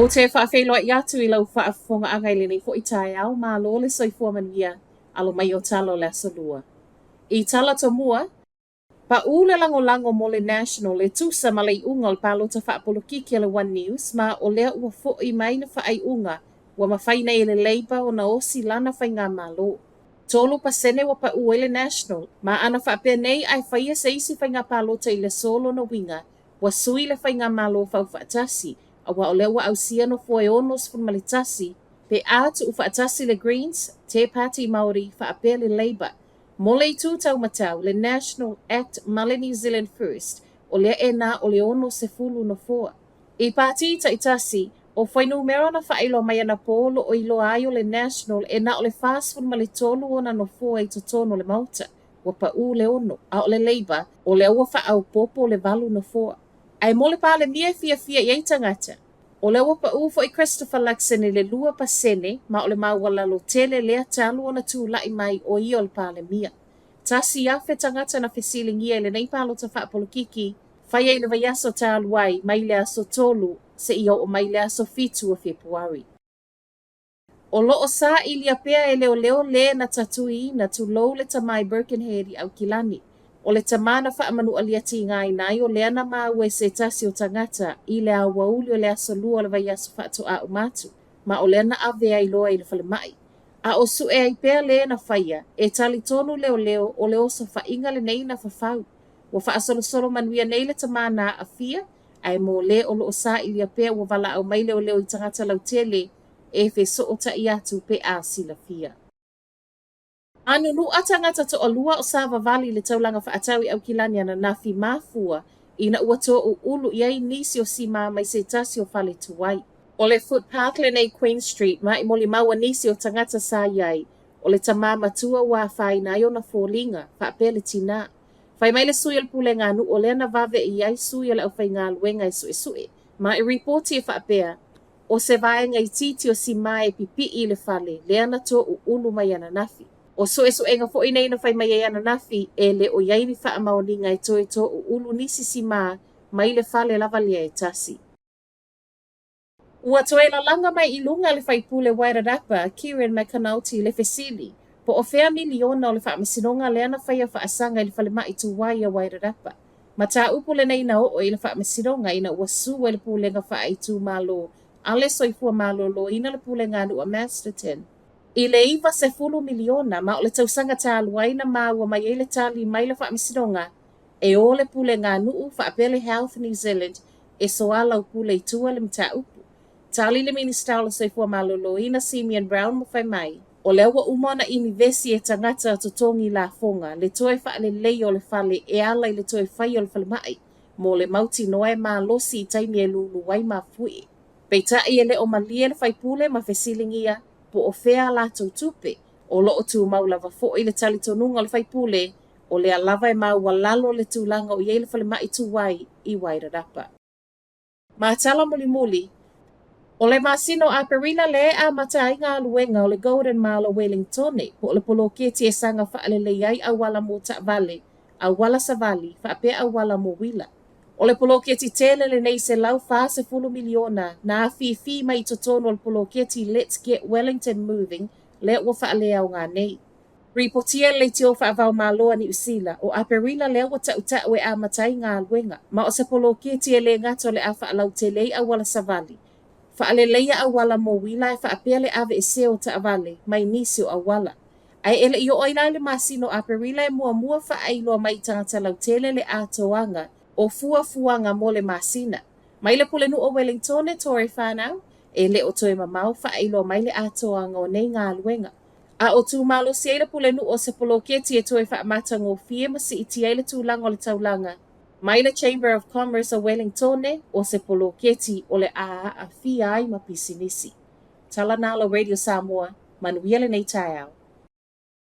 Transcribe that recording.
te whaafeiloi i atu I lau whaafonga angai le nei fo I tae au mālo le soifua manuia alo mai o talo le asalua. I tala to mua, pa ule lango mo le national le tusa ma le iunga o le palo ta whaapolokiki le One News ma o lea ua fo I mai na whaai unga wa mawhaina I le leiba o na osi lana faigamalo. Tolu pasene wa pa ue le national ma ana whaapea nei ai whaia se isi faigapalo ta I le solo na winga wa sui le faigamalo faufaatasi a wa o lea wa ausia no foe onos fun male tasi pe atu ufaatasi le Greens te party Maori whaapea le Labour. Mole tu tau matau le National Act Male New Zealand First o lea e na o le ono se fulu no foa. I pati ta itasi o whai numero na whaelo mai ana polo o ilo aio le National e na o le fast fun male tolu ona no foa I to tono le mauta wa pa u le ono a o le Labour o le ua wha au popo le valu no foa. Ai mole pa le mia fia I tangata. O le ua pa u fo I Christopher Luxon le lua pasene ma o le mawala lo tele lea talu ona tūlai mai o I o le pale mia. Tasi afe tangata na Fesiligia le nei palo ta whaapolokiki whai le vaiaso tāluai mai le aso tolu se I o mai le aso fitu o Februari. O loo sa I lia pea leo le na tatuiina tulou le tamai Birkenhead I Aukilani. O le tama na Manunua liati ngai nai o le ana maue se tasi o tangata I le awauli o le aso lua o le vaiaso whaato a umatu ma o le ana ave ai loa I le falemai. A o su e ai pea le na whaia e tali tonu leo o le osa whainga le nei na whawhau. Wa whaasolo manuia nei le tama na a fia ai mo le o loo sa I lia pea wa wala au mai leo I tangata lau tele e fe so o ta I atu pe a sila fia. Manunua tangata toalua o Sava Valley le taulanga whaatau I Aukilani ana nafi mafua ina ua touulu iai nisi o simā mai se tasi o fale tuai. O le footpath le nei Queen Street ma I moli maua nisi o tangata sa iai o le tamā matua wa whai na iona fōlinga whaapele tina. Whai mai le sui al pule nganu o le ana vave iai sui al au whai ngā luenga I sue ma I reporti e whaapea o se vaenga I titi o simā e pipi I le fale le ana touulu mai ana nafi. O so enga fo ina whai mai ana nafi e le o iai ni wha maoninga I toe touulu nisi simā mai le fale lavalia e tasi. Ua toe la langa mai I lunga le faipule Wairarapa Kieran mai kanauti le Fesili po o fea miliona o le faamasino le ana whaia faasanga I le falemai tuai a Wairarapa. Ma tā upu le nei na o I le faamasino ina ua su e le pulenga faaitu malo ale soifua malo lo ina le pulenga anu a Masterton. I le iwa se fulu miliona ma o le tausanga tāluai na maua mai e le tali mai le faamasino e o le pulenga anu faapele Health New Zealand e soala o pule I tua le mta upu. Tali le minister o soifua malo lo ina Simeon Brown Mafai mai. O le ua umona inivesi e tangata totongi la fonga le toe faale lei o le fale e ala I le toe fai o le falemai mo le mauti noe ma losi I taimi e lulu wai ma fui. Peita I ele o malia le faipule ma Fesiligia po o fea la tupe o loo tu maulava fo I le tali tonunga o le faipule o le alava e maualalo le tūlanga o iei le falemai tuai I Wairarapa. Ma tala muli o le masino Aperila le Amata I ngā luenga o le Golden Mile o Ueligitone po le poloketi e sanga whaalele iai awala mo Vale, awala Savali, whaapea awala mo Wila. O le poloketi tele le nei se lau se fulu miliona na fi mai totono o le poloketi Let's Get Wellington Moving le ua whaale au ngā nei. Ripotia le tio whaavau maloa ni usila o Aperila le ua tau e Amata I ngā luenga ma o se poloketi e le ngato le a whaalau tele awala Savali. Faaleleia awala mo Wila e whaapea le ave e seo ta vale mai nisi o awala. Ai ele I o oina le masino Aperila e mua whaailoa mai tangata lau tele le atoanga o fuanga mo le masina. Mai le pulenu o Wellingtone tore whanau e le o toe mamau whaailoa mai le atoanga o nei ngā luenga. A o tū malo si le pulenu o se poloketi e toe whaamata ngō fie masi I tia le tūlanga o le taulanga. Mai le Chamber of Commerce o Wellingtone o se poloketi o le a fia ai ma pisinisi. Tala nalo Radio Samoa, manuia le nei tai au.